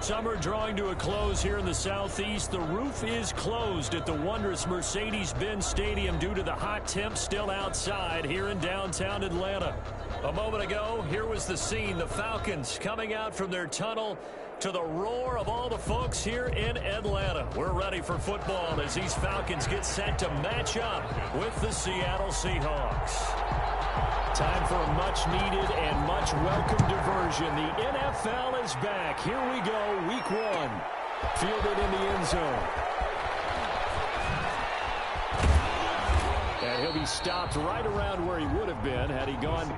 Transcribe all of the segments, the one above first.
Summer drawing to a close here in the Southeast. The roof is closed at the wondrous Mercedes-Benz Stadium due to the hot temps still outside here in downtown Atlanta. A moment ago, here was the scene. The Falcons coming out from their tunnel to the roar of all the folks here in Atlanta. We're ready for football as these Falcons get set to match up with the Seattle Seahawks. Time for a much-needed and much-welcome diversion. The NFL is back. Here we go, Week 1. Fielded in the end zone. And he'll be stopped right around where he would have been had he gone.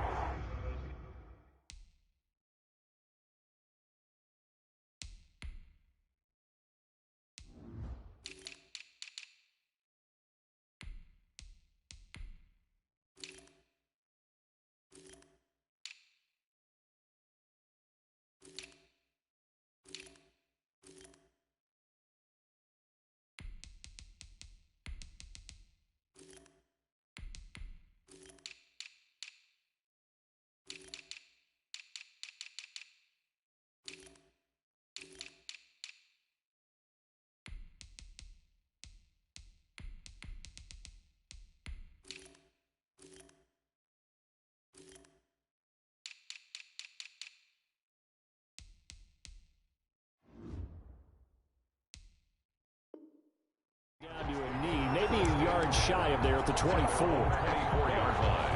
Down to a knee, maybe a yard shy of there at the 24. 24-yard line.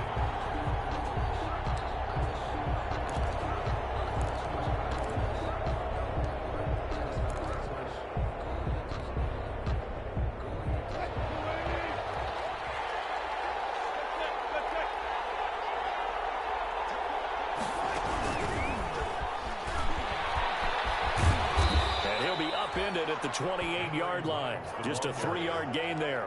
At the 28-yard line. Just a 3-yard gain there.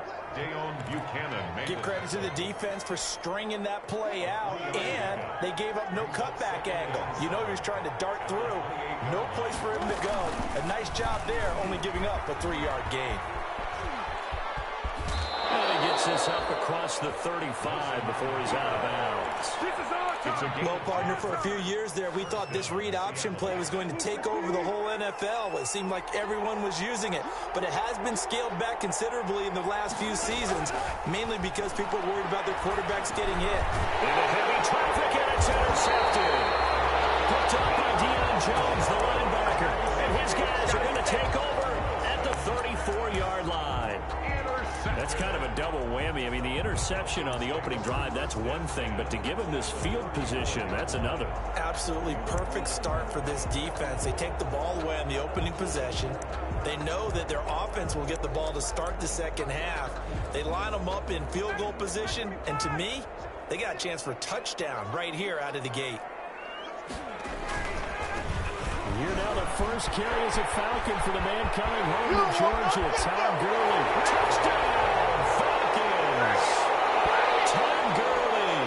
Give credit to the defense for stringing that play out, and they gave up no cutback angle. You know he was trying to dart through. No place for him to go. A nice job there, only giving up a 3-yard gain. And he gets this up across the 35 before he's out of bounds. Well, partner, for a few years there, we thought this read option play was going to take over the whole NFL. It seemed like everyone was using it, but it has been scaled back considerably in the last few seasons, mainly because people are worried about their quarterbacks getting hit. Into heavy traffic, and it's intercepted. Picked up by Deion Jones, the linebacker, and his guys are going to take over at the 34-yard line. That's kind of a double whammy. I mean, the interception on the opening drive, that's one thing, but to give him this field position, that's another. Absolutely perfect start for this defense. They take the ball away on the opening possession. They know that their offense will get the ball to start the second half. They line them up in field goal position, and to me, they got a chance for a touchdown right here out of the gate. Here now the first carry is a Falcon for the man coming home to Georgia, Tom Gurley. Touchdown, Falcons! Tom Gurley,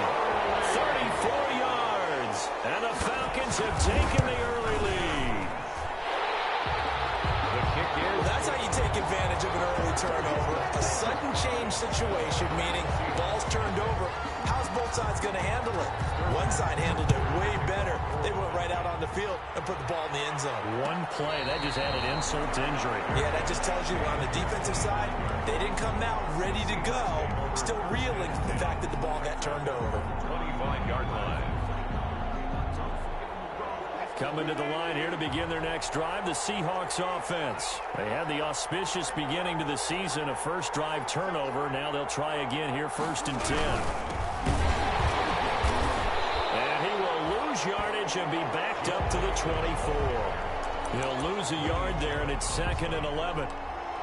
34 yards, and the Falcons have taken the early lead. The kick is... Well, that's how you take advantage of an early turnover. A sudden change situation, meaning ball's turned over. How's both sides going to handle it? One side handled it way better. They went right out on the field and put the ball in the end zone. One play, that just added insult to injury. Yeah, that just tells you on the defensive side, they didn't come out ready to go, still reeling from the fact that the ball got turned over. 25-yard line. Coming to the line here to begin their next drive, the Seahawks offense. They had the auspicious beginning to the season, a first drive turnover. Now they'll try again here, 1st and 10. And he will lose yardage and be backed up to the 24. He'll lose a yard there, and it's 2nd and 11.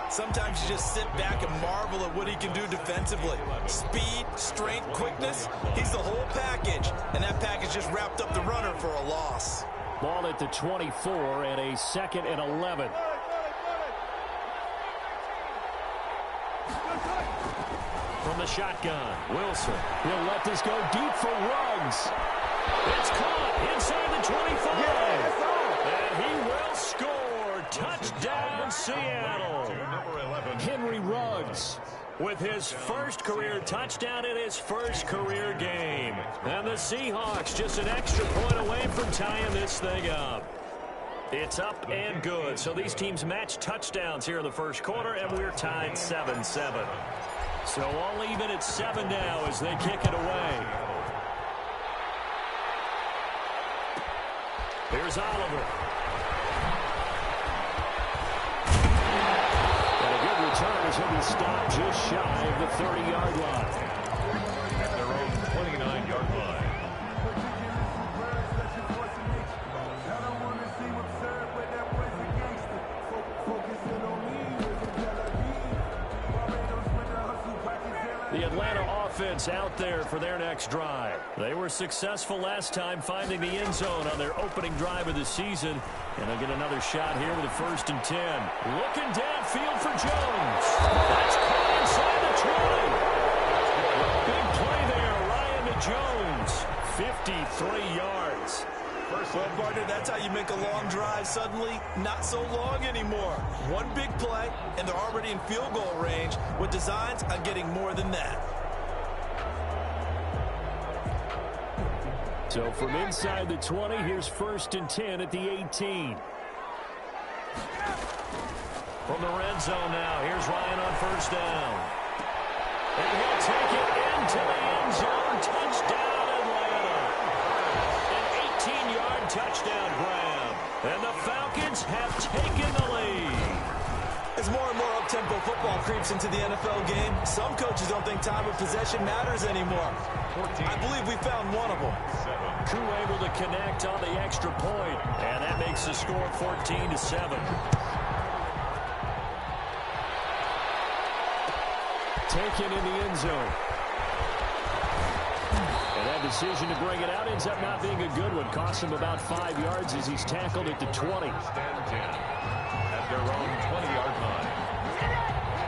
Sometimes you just sit back and marvel at what he can do defensively. Speed, strength, quickness, he's the whole package. And that package just wrapped up the runner for a loss. Ball at the 24 and a 2nd and 11. From the shotgun, Wilson. He'll let this go deep for Ruggs. It's caught inside the 25. And he will score. Touchdown, Seattle. Henry Ruggs with his first career touchdown in his first career game. And the Seahawks just an extra point away from tying this thing up. It's up and good. So these teams match touchdowns here in the first quarter, and we're tied 7-7. So all even at 7 now as they kick it away. Here's Oliver. And a good return as he'll be stopped just shy of the 30-yard line. At their own 29-yard line. The Atlanta offense out there for their next drive. They were successful last time finding the end zone on their opening drive of the season. And they'll get another shot here with a 1st and 10. Looking downfield for Jones. That's caught inside the 20. Big play there, Ryan to Jones. 53 yards. Well, partner, that's how you make a long drive suddenly not so long anymore. One big play, and they're already in field goal range with designs on getting more than that. So from inside the 20, here's 1st and 10 at the 18. From the red zone now, here's Ryan on 1st down. And he'll take it into the end zone. Touchdown, Atlanta. An 18-yard touchdown grab. And the Falcons have taken the lead. As more and more up-tempo football creeps into the NFL game, some coaches don't think time of possession matters anymore. I believe we found one of them. Crew able to connect on the extra point, and that makes the score 14-7. Taken in the end zone. And that decision to bring it out ends up not being a good one. Costs him about 5 yards as he's tackled at the 20. At their own 20-yard line.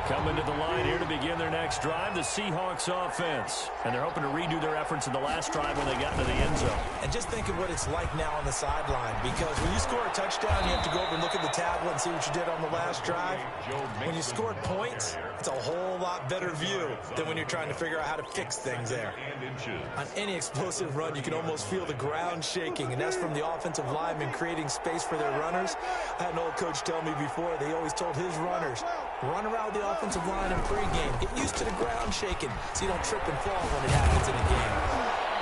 Coming to the line here to begin their next drive, the Seahawks offense. And they're hoping to redo their efforts in the last drive when they got into the end zone. And just think of what it's like now on the sideline, because when you score a touchdown, you have to go over and look at the tablet and see what you did on the last drive. When you scored points, it's a whole lot better view than when you're trying to figure out how to fix things there. On any explosive run, you can almost feel the ground shaking, and that's from the offensive linemen creating space for their runners. I had an old coach tell me before, they always told his runners, run around the offensive line in pregame. Get used to the ground shaking so you don't trip and fall when it happens in a game.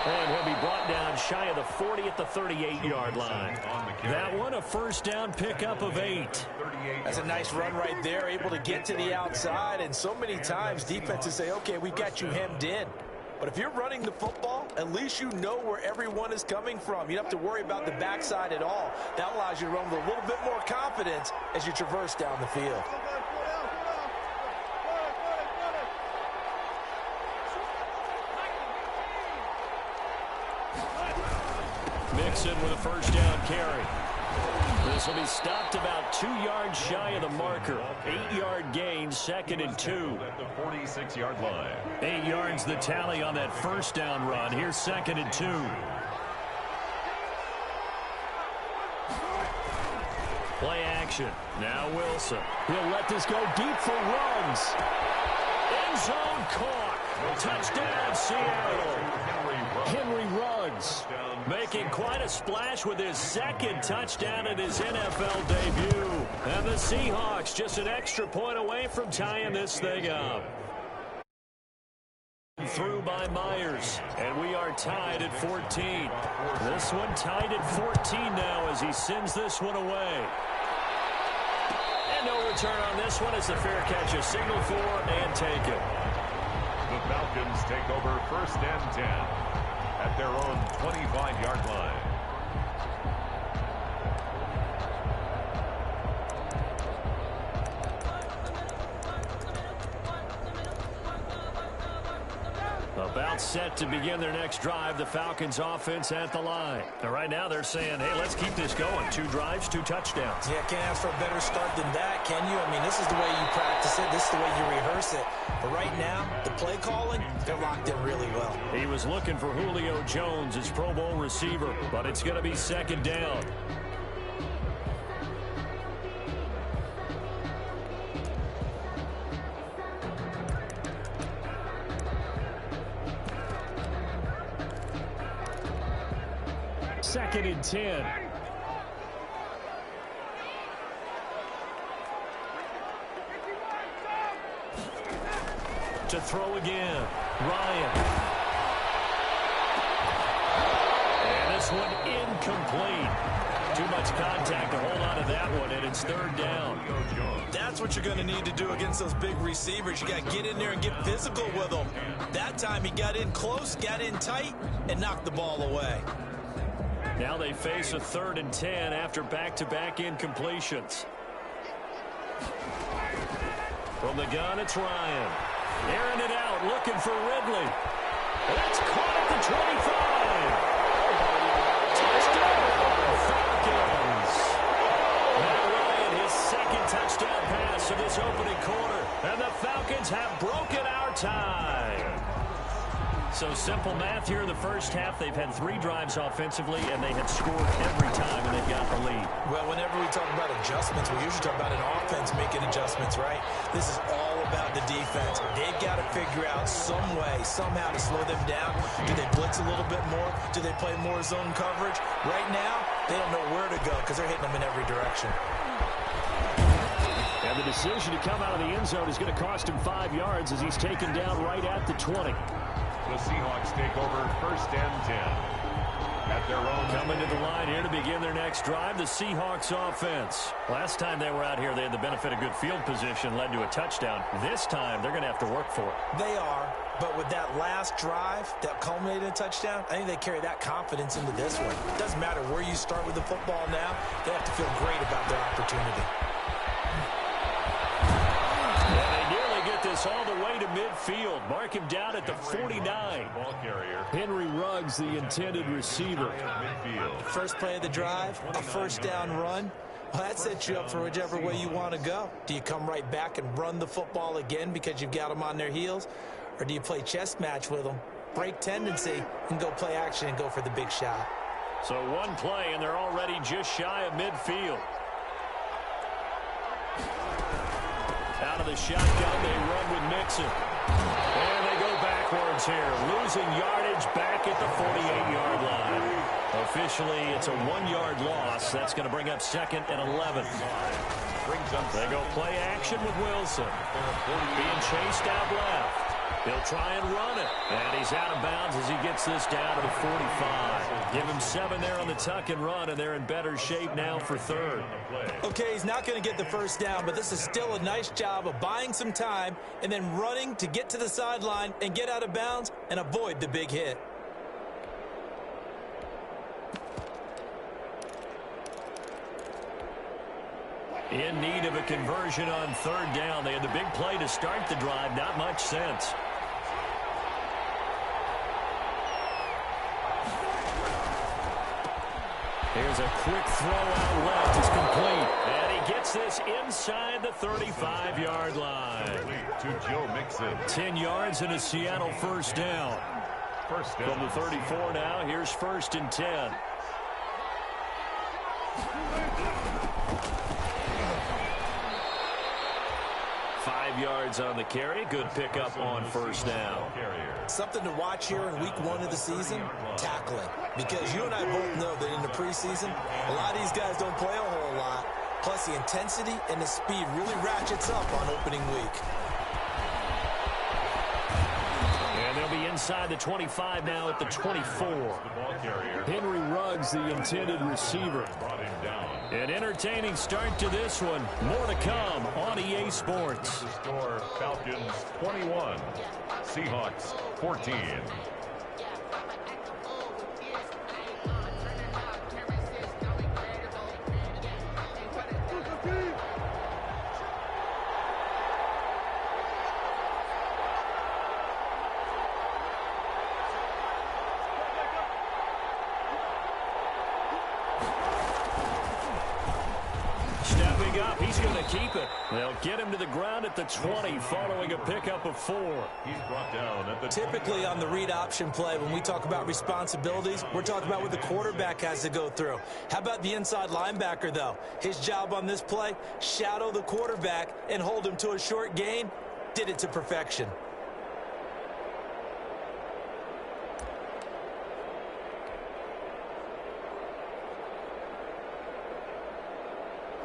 And he'll be brought down shy of the 40 at the 38-yard line. That one a 1st down pickup of 8. That's a nice run right there, able to get to the outside. And so many times defenses say, okay, we've got you hemmed in. But if you're running the football, at least you know where everyone is coming from. You don't have to worry about the backside at all. That allows you to run with a little bit more confidence as you traverse down the field. Mixon with a 1st down carry. This will be stopped about 2 yards shy of the marker. 8-yard gain, 2nd and 2. At the 46-yard line. 8 yards the tally on that 1st down run. Here's 2nd and 2. Play action. Now Wilson. He'll let this go deep for Ruggs. End zone caught. Touchdown, Seattle. Henry Ruggs making quite a splash with his 2nd touchdown in his NFL debut. And the Seahawks just an extra point away from tying this thing up. Through by Myers, and we are tied at 14. This one tied at 14 now as he sends this one away. And no return on this one as the fair catch is signaled for and taken. The Falcons take over 1st and 10 at their own 25-yard line. About set to begin their next drive, the Falcons offense at the line. And right now they're saying, hey, let's keep this going. 2 drives, 2 touchdowns. Yeah, can't ask for a better start than that, can you? I mean, this is the way you practice it. This is the way you rehearse it. But right now, the play calling, they're locked in really well. He was looking for Julio Jones, his Pro Bowl receiver, but it's going to be 2nd down. Second and 10. To throw again. Ryan. And this one incomplete. Too much contact to hold on to that one, and it's third down. That's what you're going to need to do against those big receivers. You got to get in there and get physical with them. That time he got in close, got in tight, and knocked the ball away. Now they face a 3rd and 10 after back-to-back incompletions. From the gun, it's Ryan. Airing it out, looking for Ridley. That's caught at the 25. Touchdown, Falcons. Matt Ryan, his 2nd touchdown pass of this opening quarter. And the Falcons have broken our tie. So simple math here in the first half. They've had 3 drives offensively, and they have scored every time, and they've got the lead. Well, whenever we talk about adjustments, we usually talk about an offense making adjustments, right? This is all about the defense. They've got to figure out some way, somehow to slow them down. Do they blitz a little bit more? Do they play more zone coverage? Right now, they don't know where to go because they're hitting them in every direction. And the decision to come out of the end zone is going to cost him 5 yards as he's taken down right at the 20. The Seahawks take over 1st and 10 at their own. Coming to the line here to begin their next drive, the Seahawks offense. Last time they were out here, they had the benefit of good field position, led to a touchdown. This time, they're going to have to work for it. They are, but with that last drive that culminated in a touchdown, I think they carry that confidence into this one. It doesn't matter where you start with the football now. They have to feel great about their opportunity. This all the way to midfield. Mark him down at the 49. Ball carrier. Henry Ruggs, the intended receiver. First play of the drive, a 1st down run. Well, that sets you up for whichever way you want to go. Do you come right back and run the football again because you've got them on their heels? Or do you play chess match with them, break tendency, and go play action and go for the big shot? So one play, and they're already just shy of midfield. Out of the shotgun, they run with Mixon. And they go backwards here, losing yardage back at the 48-yard line. Officially, it's a 1-yard loss. That's going to bring up 2nd and 11. They go play action with Wilson. Being chased out left. He'll try and run it. And he's out of bounds as he gets this down to the 45. Give him 7 there on the tuck and run, and they're in better shape now for 3rd. Okay, he's not going to get the 1st down, but this is still a nice job of buying some time and then running to get to the sideline and get out of bounds and avoid the big hit. In need of a conversion on 3rd down. They had the big play to start the drive. Not much sense. Here's a quick throw out left. It's complete. And he gets this inside the 35-yard line. To Joe Mixon. 10 yards and a Seattle 1st down. From the 34 now, here's 1st and 10. Yards on the carry. Good pickup on 1st down. Something to watch here in week 1 of the season, tackling. Because you and I both know that in the preseason, a lot of these guys don't play a whole lot. Plus the intensity and the speed really ratchets up on opening week. And they'll be inside the 25 now at the 24. Henry Ruggs, the intended receiver. An entertaining start to this one. More to come on EA Sports. The score, Falcons 21, Seahawks 14. Up. He's going to keep it. They'll get him to the ground at the 20 following a pickup of 4. He's brought down at the Typically on the read option play, when we talk about responsibilities, we're talking about what the quarterback has to go through. How about the inside linebacker, though? His job on this play, shadow the quarterback and hold him to a short gain. Did it to perfection.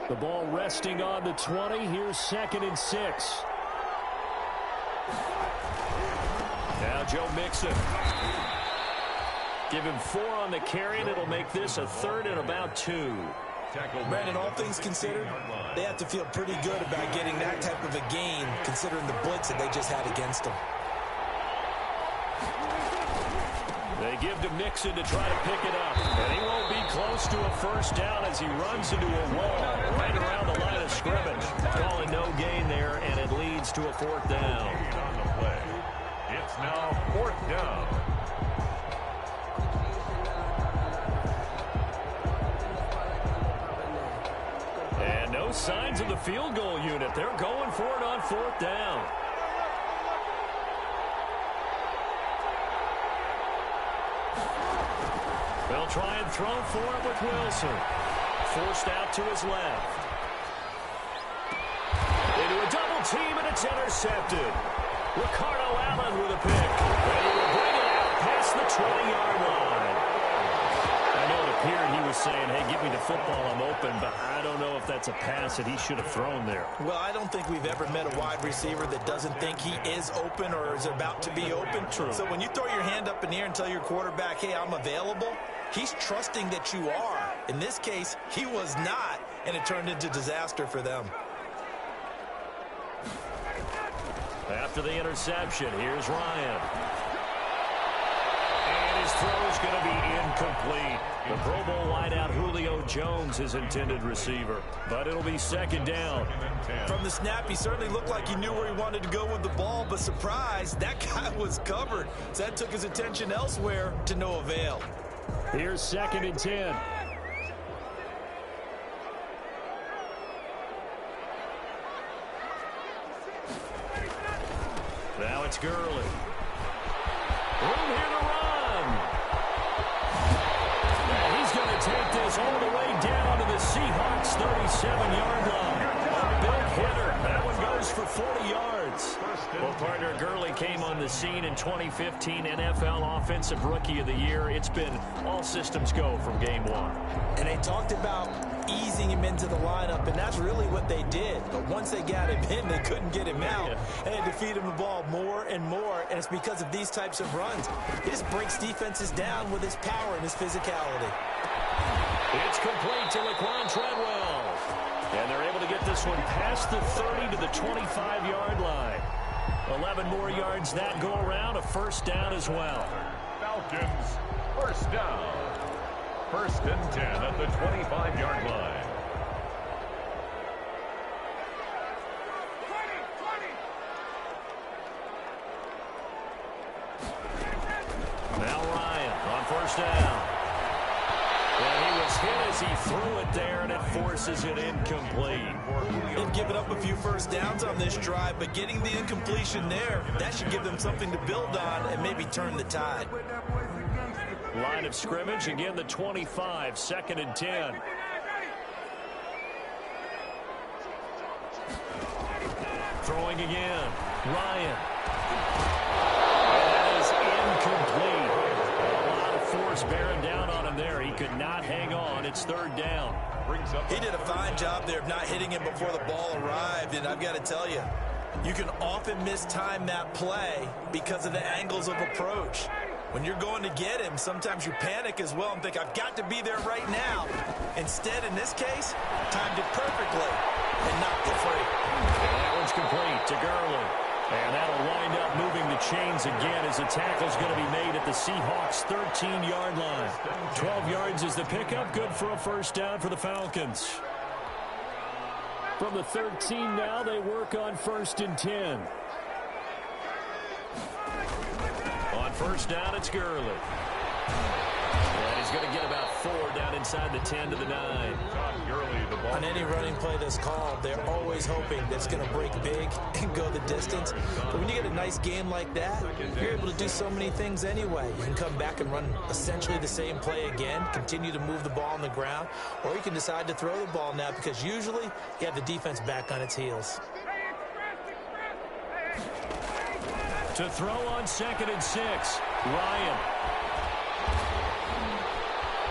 The ball resting on the 20. Here's 2nd and 6. Now Joe Mixon. Give him 4 on the carry, and it'll make this a 3rd and about 2. Brandon, all things considered, they have to feel pretty good about getting that type of a gain, considering the blitz that they just had against them. They give to Mixon to try to pick it up. And he won't be close to a first down as he runs into a wall right around the line of scrimmage. Calling no gain there, and it leads to a 4th down. On the play. It's now 4th down. And no signs of the field goal unit. They're going for it on 4th down. They'll try and throw for it with Wilson. Forced out to his left. Into a double team, and it's intercepted. Ricardo Allen with a pick. And he will bring it out past the 20-yard line. I know it appeared he was saying, hey, give me the football, I'm open, but I don't know if that's a pass that he should have thrown there. Well, I don't think we've ever met a wide receiver that doesn't think he is open or is about to be open. True. So when you throw your hand up in the air and tell your quarterback, hey, I'm available, he's trusting that you are. In this case, he was not, and it turned into disaster for them. After the interception, here's Ryan. And his throw is going to be incomplete. The Pro Bowl wideout Julio Jones, his intended receiver. But it'll be 2nd down. From the snap, he certainly looked like he knew where he wanted to go with the ball, but surprise, that guy was covered. So that took his attention elsewhere to no avail. Here's 2nd and 10. Now it's Gurley. Room here to run. And he's going to take this all the way down to the Seahawks' 37-yard line. A big hitter. That one goes for 40 yards. Well, partner, Gurley came on the scene in 2015, NFL Offensive Rookie of the Year. It's been all systems go from game 1. And they talked about easing him into the lineup, and that's really what they did. But once they got him in, they couldn't get him out, and they feed him the ball more and more, and it's because of these types of runs. He just breaks defenses down with his power and his physicality. It's complete to Laquan Treadwell. And they're able to get this one past the 30 to the 25-yard line. 11 more yards that go around, a 1st down as well. Falcons, 1st down. 1st and 10 at the 25-yard line. Now Ryan on 1st down. And he was hit as he threw it there, and it forces it incomplete. They've given up a few 1st downs on this drive, but getting the incompletion there, that should give them something to build on and maybe turn the tide. Line of scrimmage, again the 25, 2nd and 10. Throwing again, Ryan. That is incomplete. A lot of force bearing down on him there. He could not hang on. It's 3rd down. He did a fine job there of not hitting him before the ball arrived, and I've got to tell you, you can often mistime that play because of the angles of approach. When you're going to get him, sometimes you panic as well and think, I've got to be there right now. Instead, in this case, timed it perfectly and knocked it free. And that one's complete to Gurley. And that'll wind up moving the chains again as the tackle's going to be made at the Seahawks' 13-yard line. 12 yards is the pickup. Good for a 1st down for the Falcons. From the 13 now, they work on 1st and 10. On 1st down, it's Gurley. And he's going to get about 4 down inside the 10 to the 9. On any running play that's called, they're always hoping that it's going to break big and go the distance. But when you get a nice game like that, you're able to do so many things anyway. You can come back and run essentially the same play again, continue to move the ball on the ground, or you can decide to throw the ball now because usually you have the defense back on its heels. To throw on 2nd and 6, Ryan.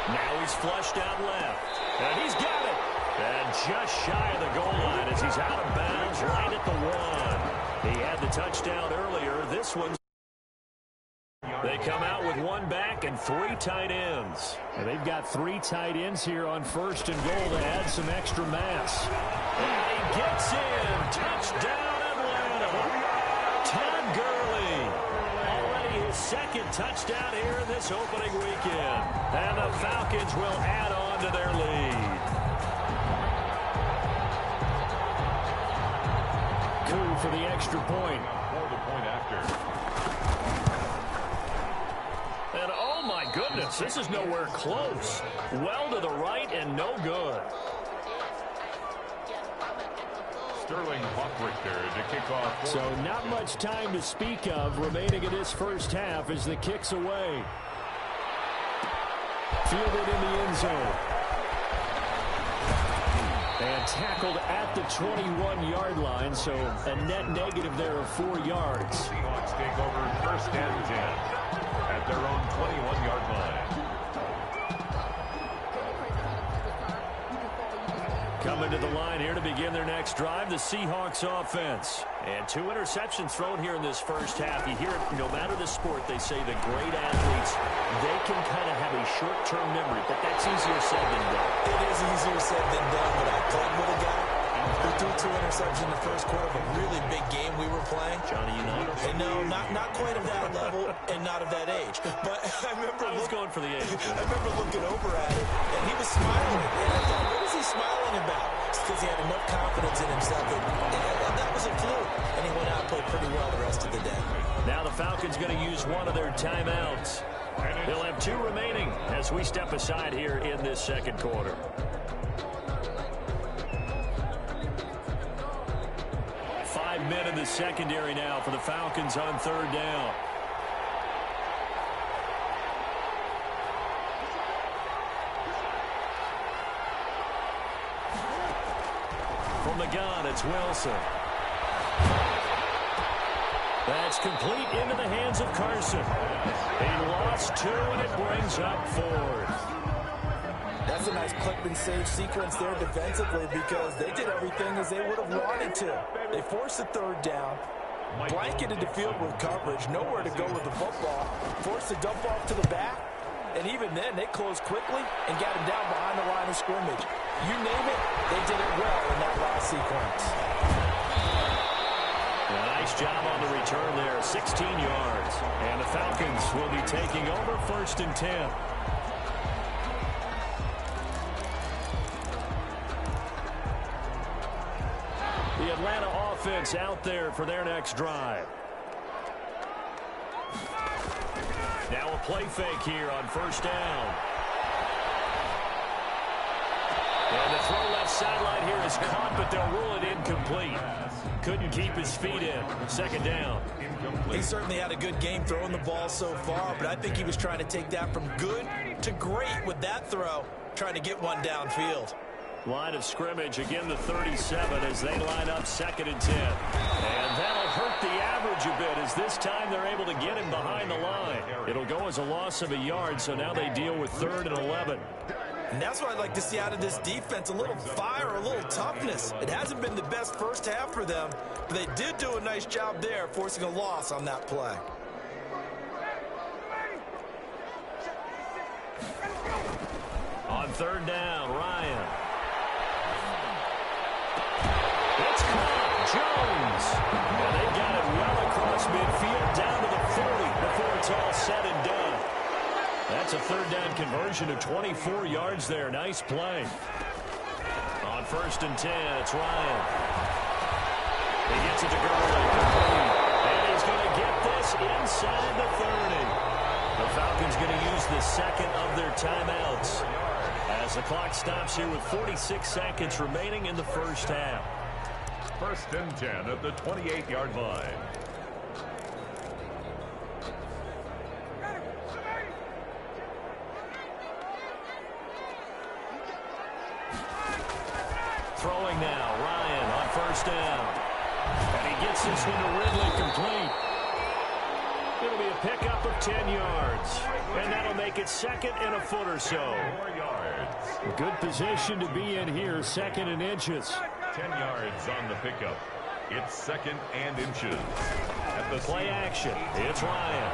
Now he's flushed out left. And he's got it. And just shy of the goal line as he's out of bounds right at the 1. He had the touchdown earlier. This one's They come out with one back and 3 tight ends. And they've got 3 tight ends here on 1st and goal to add some extra mass. And he gets in. Touchdown, Atlanta. Todd Gurley. Already his 2nd touchdown here in this opening weekend. And the Falcons will add on to their lead. Coup for the extra point. For the point after. And oh my goodness, this is nowhere close. Well to the right and no good. Sterling Hockrichter to kick off. So not much time to speak of remaining in this first half as the kick's away. Fielded in the end zone. And tackled at the 21-yard line, so a net negative there of 4 yards. Seahawks take over 1st and 10 at their own 21-yard line. Coming to the line here to begin their next drive, the Seahawks offense. And 2 interceptions thrown here in this first half. You hear it, no matter the sport, they say the great athletes, they can kind of have a short-term memory, but that's easier said than done. It is easier said than done, but I played with a guy who threw 2 interceptions in the first quarter of a really big game we were playing. Johnny Unitas? And no, not quite of that level and not of that age. But I remember I was going for the age. I remember looking over at him, and he was smiling. And I thought, what was he smiling about? It's because he had enough confidence in himself that was a fluke. And he went out and played pretty well the rest of the day. Now the Falcons going to use one of their timeouts. They'll have 2 remaining as we step aside here in this second quarter. Five men in the secondary now for the Falcons on 3rd down. From the gun, it's Wilson. That's complete into the hands of Carson. He lost 2, and it brings up 4th. That's a nice clip and save sequence there defensively because they did everything as they would have wanted to. They forced the 3rd down, blanketed the field with coverage, nowhere to go with the football, forced the dump off to the back, and even then they closed quickly and got him down behind the line of scrimmage. You name it, they did it well in that last sequence. Nice job on the return there, 16 yards. And the Falcons will be taking over 1st and 10. The Atlanta offense out there for their next drive. Now a play fake here on 1st down. And the throw left sideline here is caught, but they'll rule it incomplete. Couldn't keep his feet in. 2nd down. He certainly had a good game throwing the ball so far, but I think he was trying to take that from good to great with that throw, trying to get one downfield. Line of scrimmage, again the 37 as they line up 2nd and 10. And that'll hurt the average a bit as this time they're able to get him behind the line. It'll go as a loss of a yard, so now they deal with 3rd and 11. And that's what I'd like to see out of this defense, a little fire, a little toughness. It hasn't been the best first half for them, but they did do a nice job there, forcing a loss on that play. On 3rd down, Ryan. It's caught, Jones. And they got it well across midfield, down to the 40 before it's all said and done. That's a 3rd down conversion of 24 yards there. Nice play. On 1st and 10, it's Ryan. He gets it to Gurley, complete. And he's going to get this inside the 30. The Falcons going to use the 2nd of their timeouts as the clock stops here with 46 seconds remaining in the first half. 1st and 10 at the 28-yard line. Throwing now, Ryan on 1st down. And he gets this one to Ridley, complete. It'll be a pickup of 10 yards. And that'll make it 2nd and a foot or so. 4 yards. Good position to be in here, 2nd and inches. 10 yards on the pickup. It's 2nd and inches. At the Play action. It's Ryan.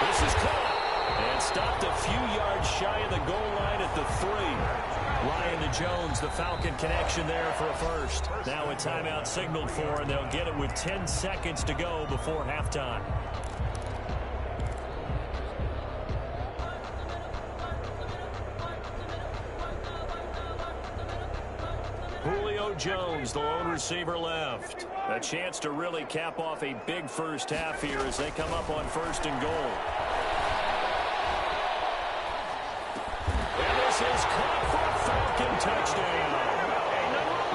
This is caught and stopped a few yards shy of the goal line at the 3. Ryan to Jones, the Falcon connection there for a first. Now a timeout signaled for, and they'll get it with 10 seconds to go before halftime. Julio Jones, the lone receiver left. A chance to really cap off a big first half here as they come up on 1st and goal. And this is caught for a Falcon touchdown.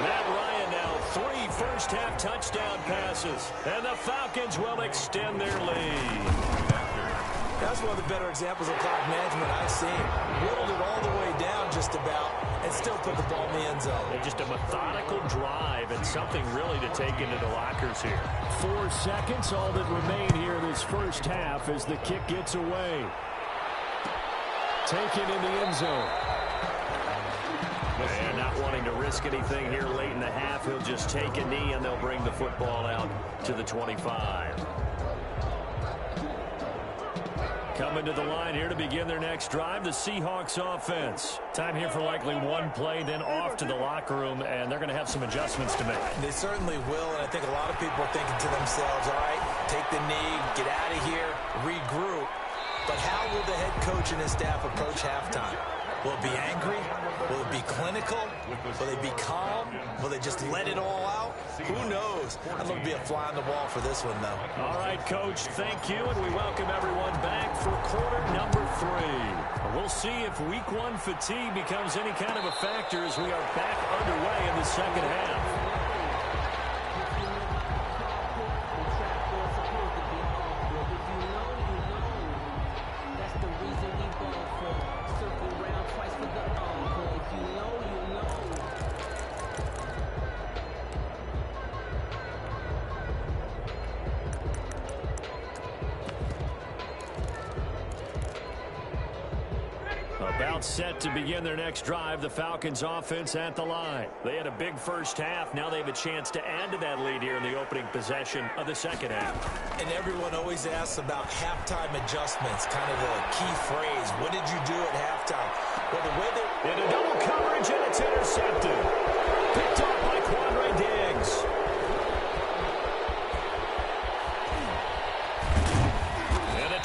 Matt Ryan now 3 first-half touchdown passes. And the Falcons will extend their lead. That's one of the better examples of clock management I've seen. Whittled it all the way down just about and still put the ball in the end zone. And just a methodical drive and something really to take into the lockers here. 4 seconds, all that remain here this first half as the kick gets away. Taken in the end zone. And not wanting to risk anything here late in the half, he'll just take a knee and they'll bring the football out to the 25. Coming to the line here to begin their next drive, the Seahawks offense. Time here for likely one play, then off to the locker room, and they're going to have some adjustments to make. They certainly will, and I think a lot of people are thinking to themselves, all right, take the knee, get out of here, regroup. But how will the head coach and his staff approach halftime? Will it be angry? Will it be clinical? Will they be calm? Will they just let it all out? Who knows? I'd love to be a fly on the wall for this one, though. All right, Coach, thank you, and we welcome everyone back for quarter number 3. We'll see if week 1 fatigue becomes any kind of a factor as we are back underway in the second half. About set to begin their next drive, the Falcons offense at the line. They had a big first half. Now they have a chance to add to that lead here in the opening possession of the second half. And everyone always asks about halftime adjustments, kind of the key phrase. What did you do at halftime? Well, the way they... In a double coverage, and it's intercepted. Picked up by Quandre Diggs.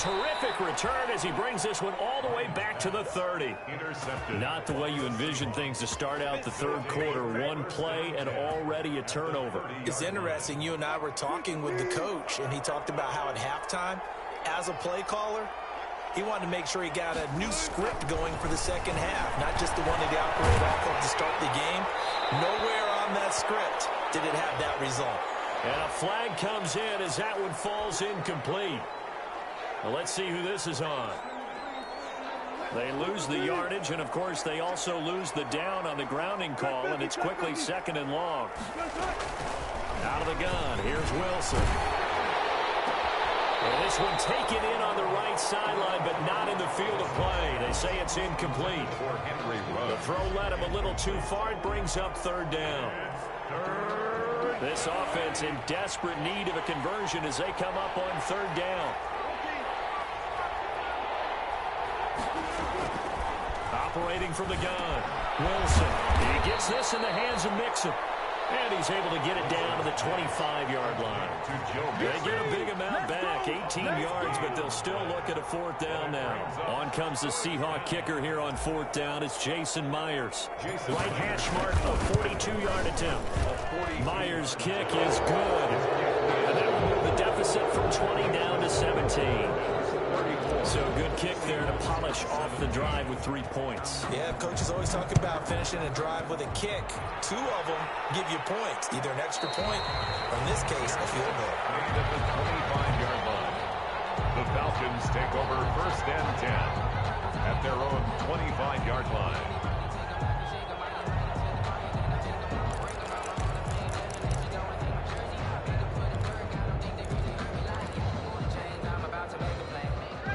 Terrific return as he brings this one all the way back to the 30. Intercepted. Not the way you envision things to start out the third quarter. One play and already a turnover. It's interesting. You and I were talking with the coach, and he talked about how at halftime, as a play caller, he wanted to make sure he got a new script going for the second half, not just the one that he operated off of to start the game. Nowhere on that script did it have that result. And a flag comes in as that one falls incomplete. Well, let's see who this is on. They lose the yardage, and, of course, they also lose the down on the grounding call, and it's quickly 2nd and long. Out of the gun, here's Wilson. Well, this one taken in on the right sideline, but not in the field of play. They say it's incomplete. The throw led him a little too far. It brings up 3rd down. This offense in desperate need of a conversion as they come up on 3rd down. Operating from the gun, Wilson. He gets this in the hands of Mixon. And he's able to get it down to the 25-yard line. They get a big amount back, 18 yards, but they'll still look at a 4th down now. On comes the Seahawk kicker here on 4th down. It's Jason Myers. Right hash mark, a 42-yard attempt. Myers' kick is good. And that will move the deficit from 20 down to 17. So good kick there to polish off the drive with 3 points. Yeah, coaches always talk about finishing a drive with a kick. 2 of them give you points, either an extra point or, in this case, a field goal. At the 25-yard line, the Falcons take over 1st and 10 at their own 25-yard line.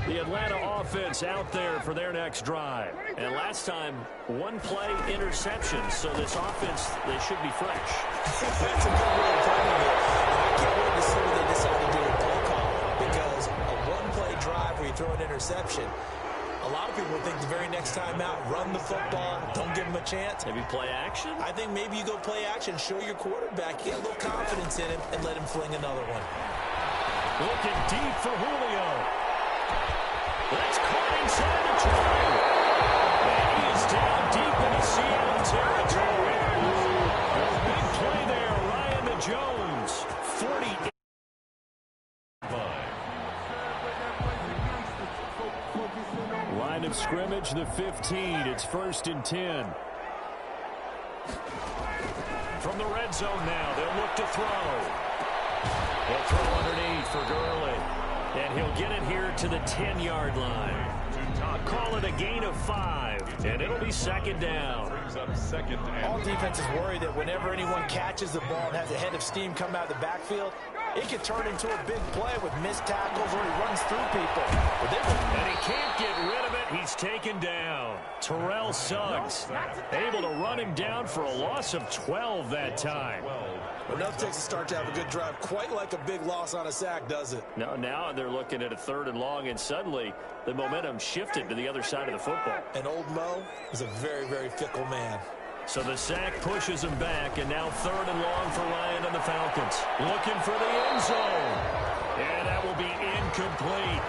The Atlanta offense out there for their next drive. And last time, 1 play interception. So this offense, they should be fresh. That's a good way of putting it. And I can't wait to see what they decide to do with play call. Because a 1-play drive where you throw an interception. A lot of people think the very next time out, run the football, don't give him a chance. Maybe play action? I think maybe you go play action, show your quarterback, get a little confidence in him, and let him fling another one. Looking deep for Julio. That's caught inside the 20. And he is down deep into Seattle territory. Big play there, Ryan to Jones. 48. Line of scrimmage, the 15. It's 1st and 10. From the red zone now, they'll look to throw. They'll throw underneath for Gurley. And he'll get it here to the 10-yard line. Call it a gain of 5, and it'll be 2nd down. All defenses worry that whenever anyone catches the ball and has a head of steam come out of the backfield, it can turn into a big play with missed tackles or he runs through people. And he can't get rid of it. He's taken down. Terrell Suggs able to run him down for a loss of 12 that time. Enough takes a start to have a good drive. Quite like a big loss on a sack, does it? No, now they're looking at a 3rd and long, and suddenly the momentum shifted to the other side of the football. And old Mo is a very, very fickle man. So the sack pushes him back, and now 3rd and long for Ryan and the Falcons. Looking for the end zone. And that will be incomplete.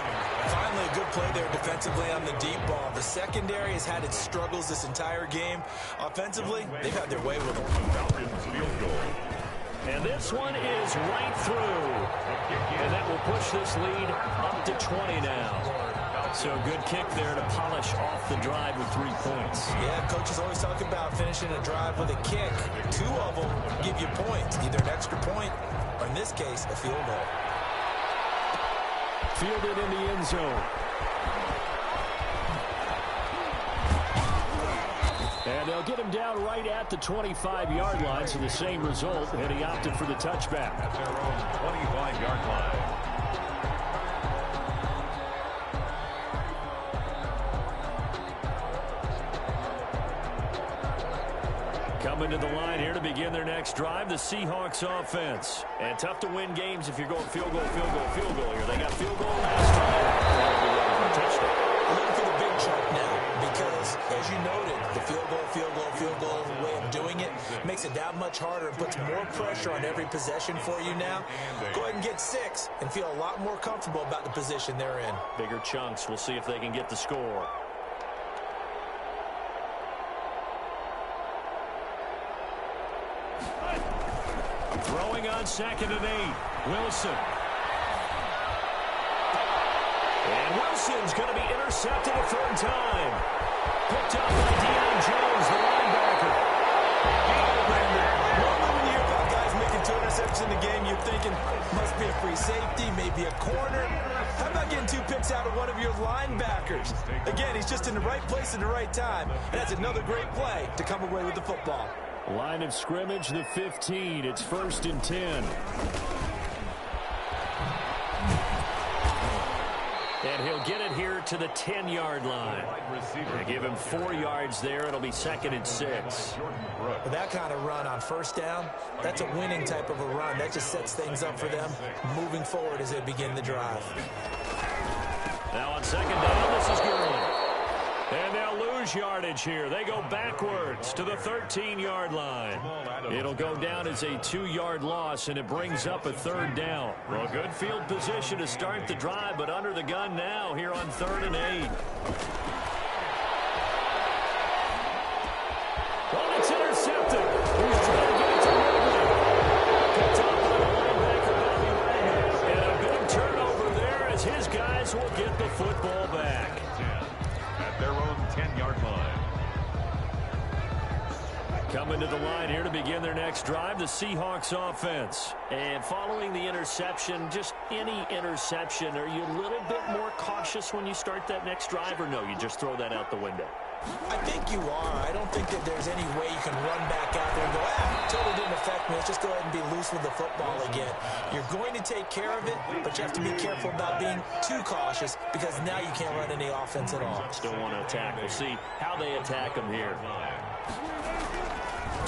Finally, a good play there defensively on the deep ball. The secondary has had its struggles this entire game. Offensively, they've had their way with them. Falcons field goal. And this one is right through. And that will push this lead up to 20 now. So good kick there to polish off the drive with 3 points. Yeah, coaches always talk about finishing a drive with a kick. 2 of them give you points, either an extra point or, in this case, a field goal. Fielded in the end zone. And they'll get him down right at the 25-yard line, so the same result, and he opted for the touchback. At their own 25-yard line. Coming to the line here to begin their next drive, the Seahawks offense. And tough to win games if you're going field goal, field goal, field goal here. They got field goal last time. Touchdown. I'm looking for the big chunk now because, as you noted, the field goal way of doing it makes it that much harder and puts more pressure on every possession for you now. Go ahead and get 6 and feel a lot more comfortable about the position they're in. Bigger chunks. We'll see if they can get the score. Throwing on 2nd and 8. Wilson. And Wilson's going to be intercepted a 3rd time. Picked up by Deion Jones, the linebacker. Normally when you hear about guys making 2 interceptions in the game, you're thinking, must be a free safety, maybe a corner. How about getting 2 picks out of one of your linebackers? Again, he's just in the right place at the right time. And that's another great play to come away with the football. Line of scrimmage, the 15. It's 1st and 10. And he'll get it here to the 10-yard line. They give him 4 yards there. It'll be 2nd and 6. With that kind of run on 1st down, that's a winning type of a run. That just sets things up for them moving forward as they begin the drive. Now on 2nd down, this is Gurley. And they'll lose yardage here. They go backwards to the 13-yard line. It'll go down as a 2-yard loss, and it brings up a 3rd down. Well, good field position to start the drive, but under the gun now here on 3rd and 8. Well, it's intercepted. Who's trying to get it to Ridley? Picked up by the linebacker, Bobby Wagner. And a big turnover there as his guys will get the football back. At their own 10-yard line. Coming to the line here to begin their next drive, the Seahawks offense. And following the interception, just any interception, are you a little bit more cautious when you start that next drive, or no, you just throw that out the window? I think you are. I don't think that there's any way you can run back out there and go, totally didn't affect me. Let's just go ahead and be loose with the football again. You're going to take care of it, but you have to be careful about being too cautious because now you can't run any offense at all. Still want to attack. We'll see how they attack them here.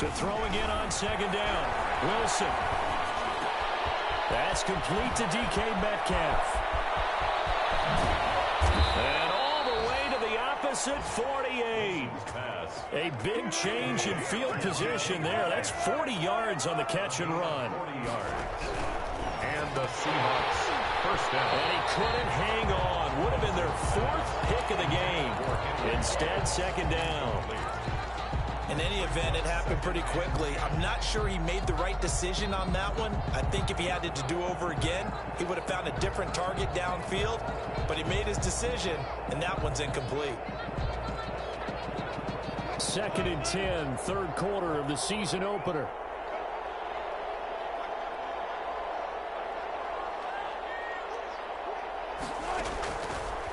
To throw again on 2nd down. Wilson. That's complete to DK Metcalf. this at 48. A big change in field position there. That's 40 yards on the catch and run. 40 yards. And the Seahawks first down. And he couldn't hang on. Would have been their 4th pick of the game. Instead, second down. In any event, it happened pretty quickly. I'm not sure he made the right decision on that one. I think if he had it to do over again, he would have found a different target downfield. But he made his decision, and that one's incomplete. 2nd and 10, third quarter of the season opener.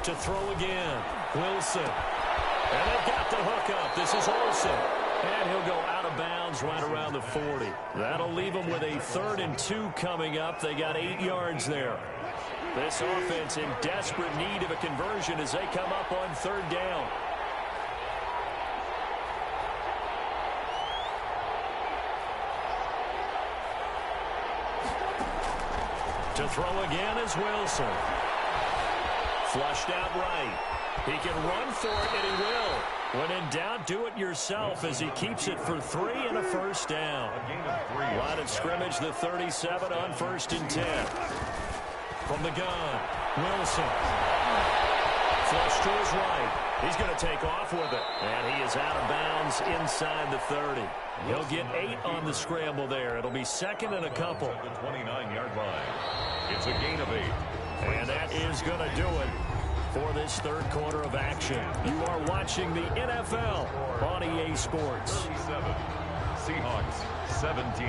To throw again, Wilson. And they've got the hook up. This is Olsen. And he'll go out of bounds right around the 40. That'll leave them with a 3rd and 2 coming up. They got 8 yards there. This offense in desperate need of a conversion as they come up on 3rd down. To throw again is Wilson. Flushed out right. He can run for it, and he will. When in doubt, do it yourself as he keeps it for 3 and a first down. Line of scrimmage, the 37 on 1st and 10. From the gun, Wilson. Flush to his right. He's going to take off with it. And he is out of bounds inside the 30. He'll get 8 on the scramble there. It'll be 2nd and a couple. The 29-yard line. It's a gain of 8. And that is going to do it for this 3rd quarter of action. You are watching the NFL on EA Sports. 37, Seahawks 17.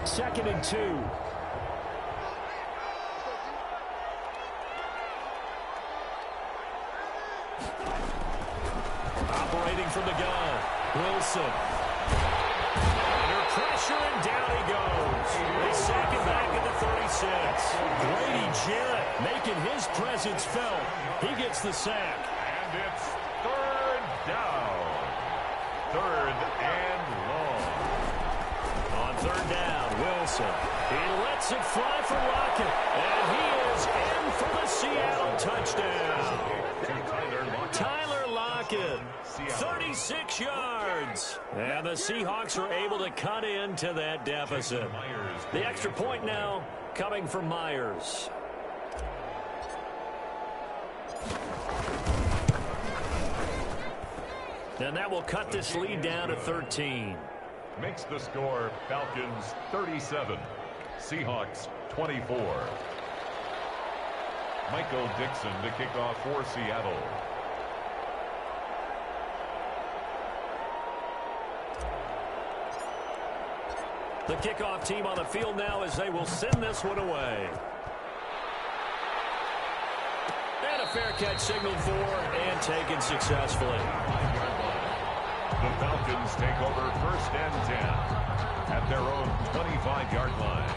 Second and 2. Operating from the gun, Wilson. Under pressure, and down he goes. They sack him back at the 36. Grady Jarrett making his presence felt. He gets the sack. And it's 3rd down. 3rd and long. On 3rd down, Wilson. He lets it fly for Lockett. And he is in for the Seattle touchdown. Tyler Lockett. 36 yards. And the Seahawks are able to cut into that deficit. The extra point now coming from Myers. And that will cut this lead down to 13. Makes the score Falcons 37, Seahawks 24. Michael Dixon to kick off for Seattle. The kickoff team on the field now as they will send this one away. And a fair catch signaled for and taken successfully. The Falcons take over 1st and 10 at their own 25-yard line.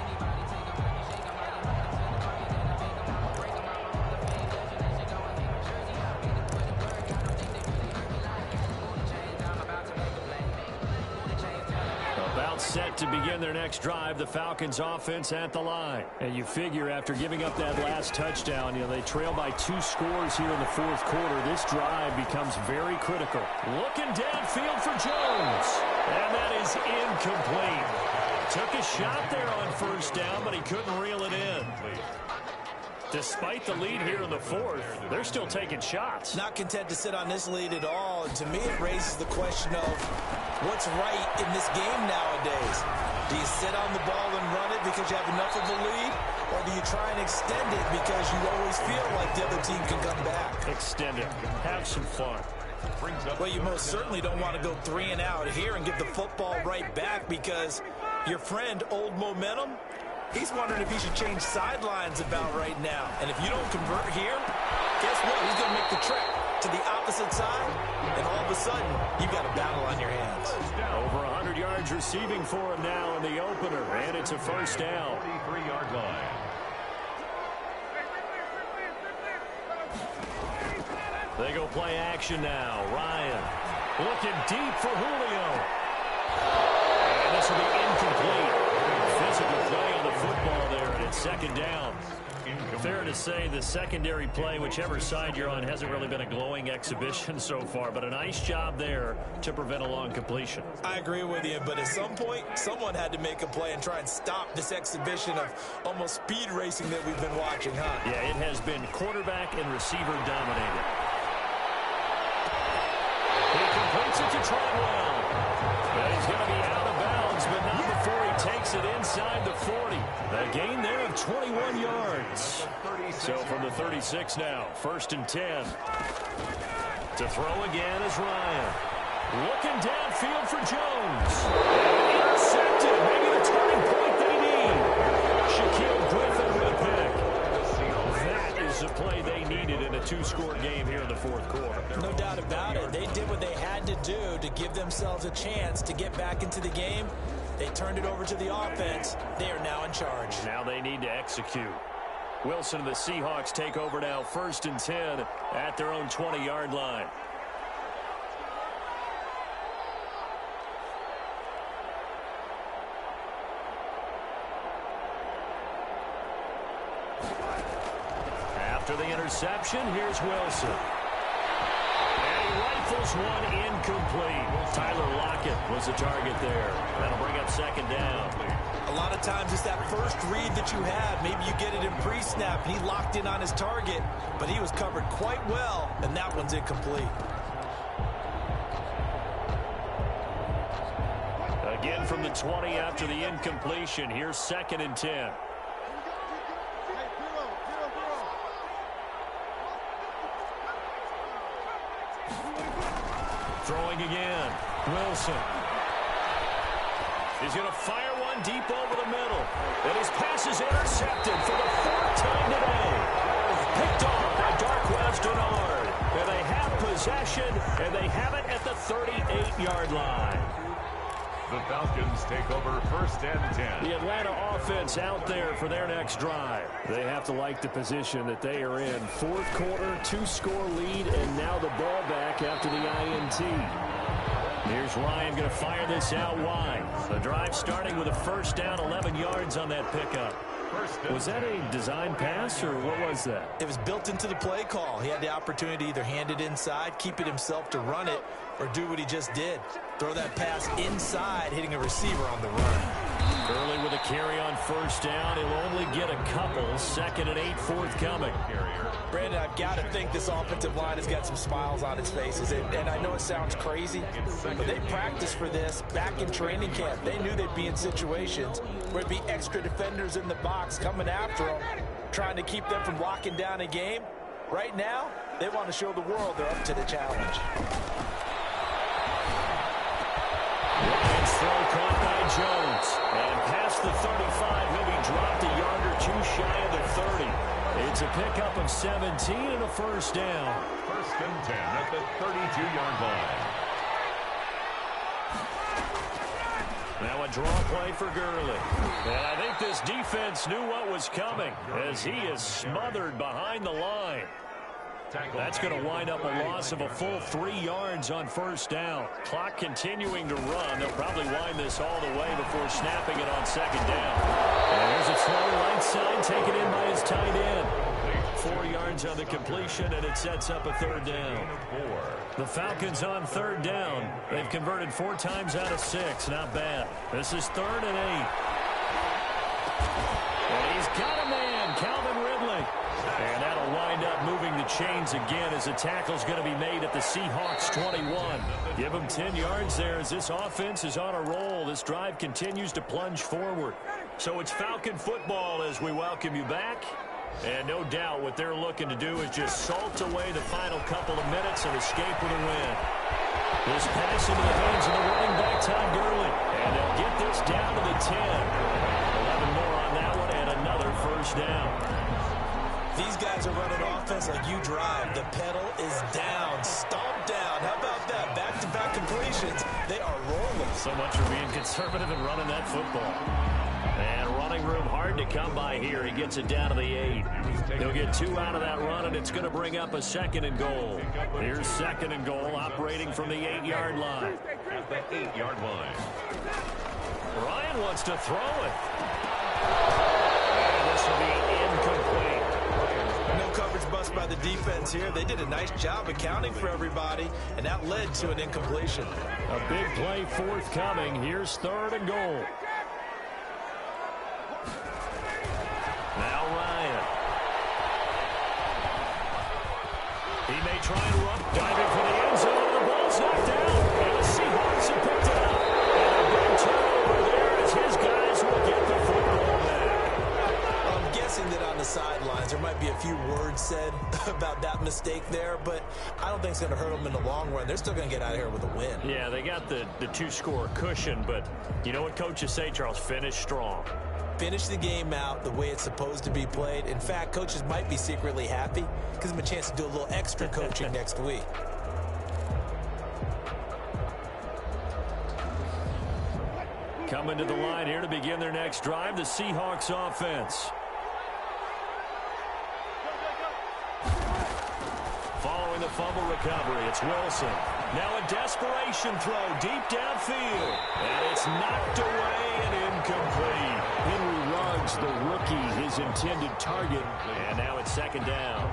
Set to begin their next drive, the Falcons offense at the line. And you figure after giving up that last touchdown, they trail by 2 scores here in the 4th quarter. This drive becomes very critical. Looking downfield for Jones. And that is incomplete. Took a shot there on 1st down, but he couldn't reel it in. Despite the lead here in the 4th, they're still taking shots. Not content to sit on this lead at all. And to me, it raises the question of what's right in this game nowadays. Do you sit on the ball and run it because you have enough of a lead? Or do you try and extend it because you always feel like the other team can come back? Extend it. Have some fun. Well, you most certainly don't want to go 3 and out here and give the football right back because your friend, Old Momentum, he's wondering if he should change sidelines about right now. And if you don't convert here, guess what? He's going to make the trek to the opposite side, and all of a sudden, you've got a battle on your hands. Over 100 yards receiving for him now in the opener, and it's a 1st down. 43-yard line. They go play action now. Ryan looking deep for Julio. And This will be incomplete. Physical play on the football there, and it's second down. Fair to say the secondary play, whichever side you're on, hasn't really been a glowing exhibition so far, but a nice job there to prevent a long completion. I agree with you, but at some point, someone had to make a play and try and stop this exhibition of almost speed racing that we've been watching, huh? Yeah, it has been quarterback and receiver dominated. He completes it to Treadwell. He's going to be out of bounds, but not before he takes it inside the 40. A gain there of 21 yards. So from the 36 now, 1st and 10. To throw again is Ryan. Looking downfield for Jones. Intercepted. Maybe the turning point they need. Shaquille Griffin with a pick. That is the play they needed in a two-score game here in the fourth quarter. No doubt about it. They did what they had to do to give themselves a chance to get back into the game. They turned it over to the offense. They are now in charge. Now they need to execute. Wilson and the Seahawks take over now, 1st and 10 at their own 20-yard line. After the interception, here's Wilson. And he rifles one incomplete. Tyler Lockett was the target there. That'll bring up second down. A lot of times it's that first read that you have. Maybe you get it in pre-snap, and he locked in on his target, but he was covered quite well, and that one's incomplete. Again from the 20 after the incompletion. Here's 2nd and 10. Throwing again. Wilson. He's going to fire one deep over the middle. And his pass is intercepted for the 4th time today. Picked off by Darquez Dennard. And they have possession, and they have it at the 38-yard line. The Falcons take over 1st and 10. The Atlanta offense out there for their next drive. They have to like the position that they are in. 4th quarter, 2-score lead, and now the ball back after the INT. Here's Ryan going to fire this out wide. The drive starting with a 1st down, 11 yards on that pickup. Was that a design pass, or what was that? It was built into the play call. He had the opportunity to either hand it inside, keep it himself to run it, or do what he just did. Throw that pass inside, hitting a receiver on the run. Early with a carry on 1st down. He'll only get a couple. 2nd and 8 forthcoming. Brandon, I've got to think this offensive line has got some smiles on its faces. And I know it sounds crazy, but they practiced for this back in training camp. They knew they'd be in situations where there'd be extra defenders in the box coming after them, trying to keep them from locking down a game. Right now, they want to show the world they're up to the challenge. Ryan's throw caught by Jones. And past the 35, he'll be dropped a yard or two shy of the 30. It's a pickup of 17 and a 1st down. 1st and 10 at the 32-yard line. Now a draw play for Gurley. And I think this defense knew what was coming as he is smothered behind the line. That's going to wind up a loss of a full 3 yards on 1st down. Clock continuing to run. They'll probably wind this all the way before snapping it on 2nd down. And there's a throw right side taken in by his tight end. 4 yards on the completion, and it sets up a 3rd down. The Falcons on 3rd down. They've converted 4 times out of 6. Not bad. This is 3rd and 8. And he's got a man, Calvin Ridley. And that'll wind up moving the chains again as the tackle's going to be made at the Seahawks 21. Give them 10 yards there as this offense is on a roll. This drive continues to plunge forward. So it's Falcon football as we welcome you back. And no doubt what they're looking to do is just salt away the final couple of minutes and escape with a win. This pass into the hands of the running back, Todd Gurley. And they'll get this down to the 10. 11 more on that one and another 1st down. These guys are running offense like you drive. The pedal is down, stomped down. How about that? Back-to-back completions. They are rolling. So much for being conservative and running that football. And running room hard to come by here. He gets it down to the 8. They'll get 2 out of that run, and it's going to bring up a 2nd and goal. Here's 2nd and goal operating from the 8-yard line. At the 8-yard line. Ryan wants to throw it. And this will be incomplete. No coverage bust by the defense here. They did a nice job accounting for everybody, and that led to an incompletion. A big play forthcoming. Here's 3rd and goal. Now Ryan. He may try and run. Diving for the end zone. The ball's knocked out. And the Seahawks have picked it up. And a big turnover there as his guys will get the football back. I'm guessing that on the sidelines there might be a few words said about that mistake there, but I don't think it's going to hurt them in the long run. They're still going to get out of here with a win. Yeah, they got the 2-score cushion, but you know what coaches say, Charles? Finish strong. Finish the game out the way it's supposed to be played. In fact, coaches might be secretly happy. Gives them a chance to do a little extra coaching next week. Coming to the line here to begin their next drive, the Seahawks offense. Following the fumble recovery, it's Wilson. Now a desperation throw deep downfield. And it's knocked away and incomplete. Henry Ruggs, the rookie, his intended target. And now it's 2nd down.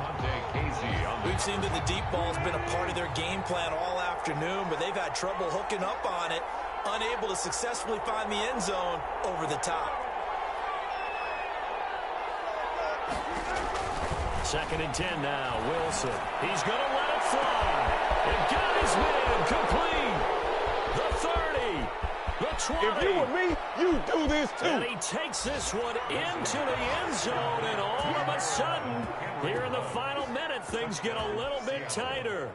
We've seen that the deep ball's been a part of their game plan all afternoon, but they've had trouble hooking up on it. Unable to successfully find the end zone over the top. 2nd and 10 now. Wilson. He's going to let it fly. And got his man complete. The 30. The 20. If you were me, you do this too. And he takes this one into the end zone. And all of a sudden, here in the final minute, things get a little bit tighter.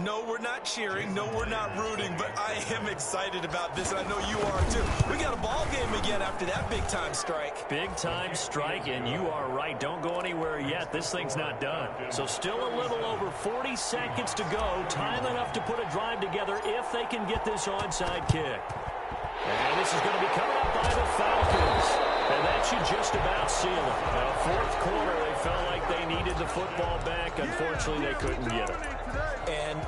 No, we're not cheering. No, we're not rooting. But I am excited about this, and I know you are too. We got a ball game again after that big-time strike. Big-time strike, and you are right. Don't go anywhere yet. This thing's not done. So still a little over 40 seconds to go. Time enough to put a drive together if they can get this onside kick. And this is going to be coming up by the Falcons. And that should just about seal it. Now, 4th quarter, they felt like they needed the football back. Unfortunately, they couldn't get it. And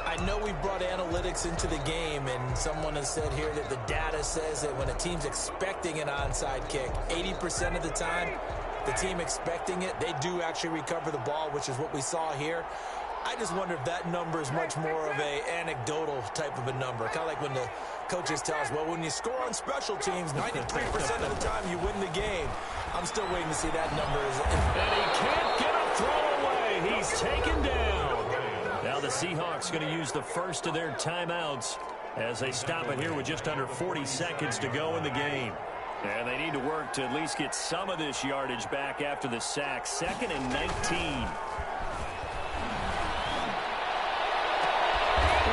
I know we brought analytics into the game, and someone has said here that the data says that when a team's expecting an onside kick, 80% of the time, the team expecting it, they do actually recover the ball, which is what we saw here. I just wonder if that number is much more of a anecdotal type of a number. Kind of like when the coaches tell us, well, when you score on special teams, 93% of the time you win the game. I'm still waiting to see that number. And he can't get a throw away. He's taken down. Now the Seahawks going to use the first of their timeouts as they stop it here with just under 40 seconds to go in the game. And they need to work to at least get some of this yardage back after the sack. 2nd and 19.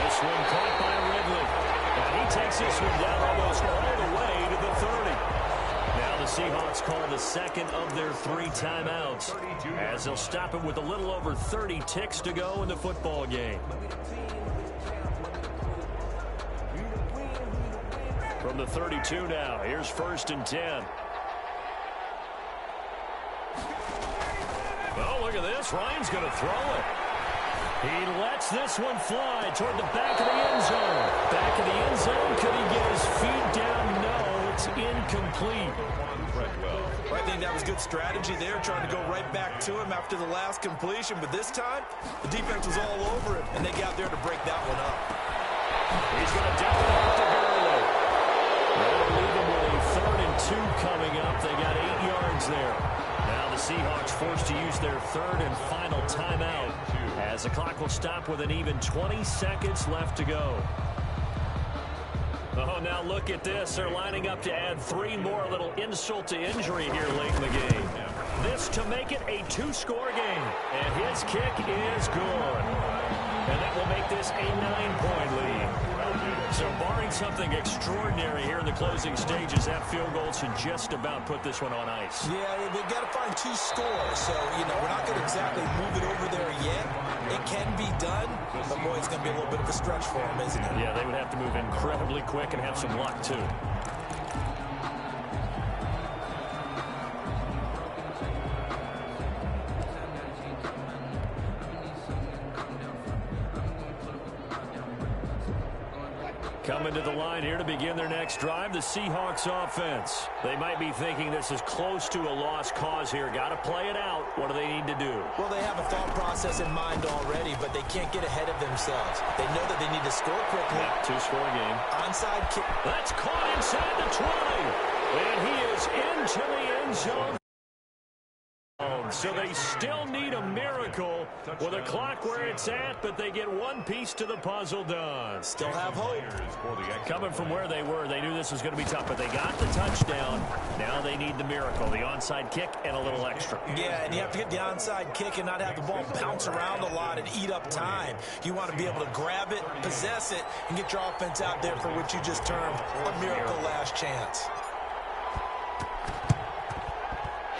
This one caught by Ridley. And he takes this one down almost all the way to the 30. Now the Seahawks call the 2nd of their 3 timeouts as they'll stop it with a little over 30 ticks to go in the football game. From the 32 now, here's 1st and 10. Oh, look at this. Ryan's going to throw it. He lets this one fly toward the back of the end zone. Back of the end zone. Could he get his feet down? No, it's incomplete. I think that was good strategy there, trying to go right back to him after the last completion. But this time, the defense was all over him, and they got there to break that one up. He's going to dump it off to Gurley. They'll leave him with a 3rd and 2 coming up. They got 8 yards there. Now the Seahawks forced to use their 3rd and final timeout as the clock will stop with an even 20 seconds left to go. Oh, now look at this. They're lining up to add 3 more. A little insult to injury here late in the game. This to make it a 2-score game. And his kick is good. And that will make this a 9-point lead. So barring something extraordinary here in the closing stages, that field goal should just about put this one on ice. Yeah, they've got to find 2 scores. So, you know, we're not going to exactly move it over there yet. It can be done, but boy, it's going to be a little bit of a stretch for them, isn't it? Yeah, they would have to move incredibly quick and have some luck, too. Coming to the line here to begin their next drive, the Seahawks offense. They might be thinking this is close to a lost cause here. Got to play it out. What do they need to do? Well, they have a thought process in mind already, but they can't get ahead of themselves. They know that they need to score quickly. Yeah, two-score game. Onside kick. That's caught inside the 20. And he is into the end zone. So they still need a miracle with a clock where it's at, but they get one piece to the puzzle done. Still have hope. Coming from where they were, they knew this was going to be tough, but they got the touchdown. Now they need the miracle, the onside kick and a little extra. Yeah, and you have to get the onside kick and not have the ball bounce around a lot and eat up time. You want to be able to grab it, possess it, and get your offense out there for what you just termed a miracle last chance.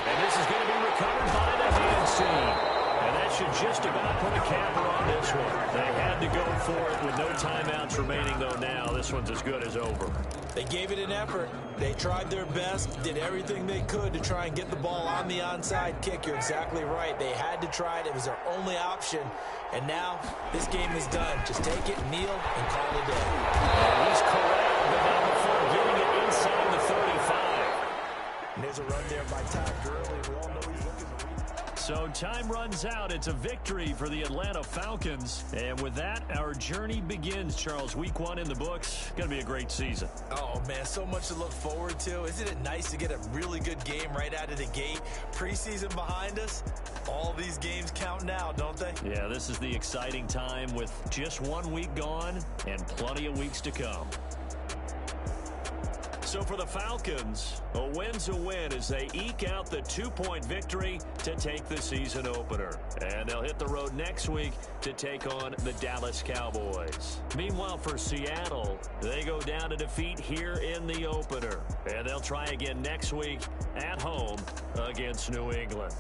And this is going to be recovered by the hand team. And that should just about put a capper on this one. They had to go for it with no timeouts remaining, though now this one's as good as over. They gave it an effort. They tried their best, did everything they could to try and get the ball on the onside kick. You're exactly right. They had to try it. It was their only option. And now this game is done. Just take it, kneel, and call it a day. And he's correct, but now before getting it inside the 35. And there's a run there by Todd Gurley. We all know he's looking to read. So time runs out. It's a victory for the Atlanta Falcons. And with that, our journey begins, Charles. Week 1 in the books. Going to be a great season. Oh, man, so much to look forward to. Isn't it nice to get a really good game right out of the gate? Preseason behind us. All these games count now, don't they? Yeah, this is the exciting time with just 1 week gone and plenty of weeks to come. So for the Falcons, a win's a win as they eke out the 2-point victory to take the season opener. And they'll hit the road next week to take on the Dallas Cowboys. Meanwhile, for Seattle, they go down to defeat here in the opener. And they'll try again next week at home against New England.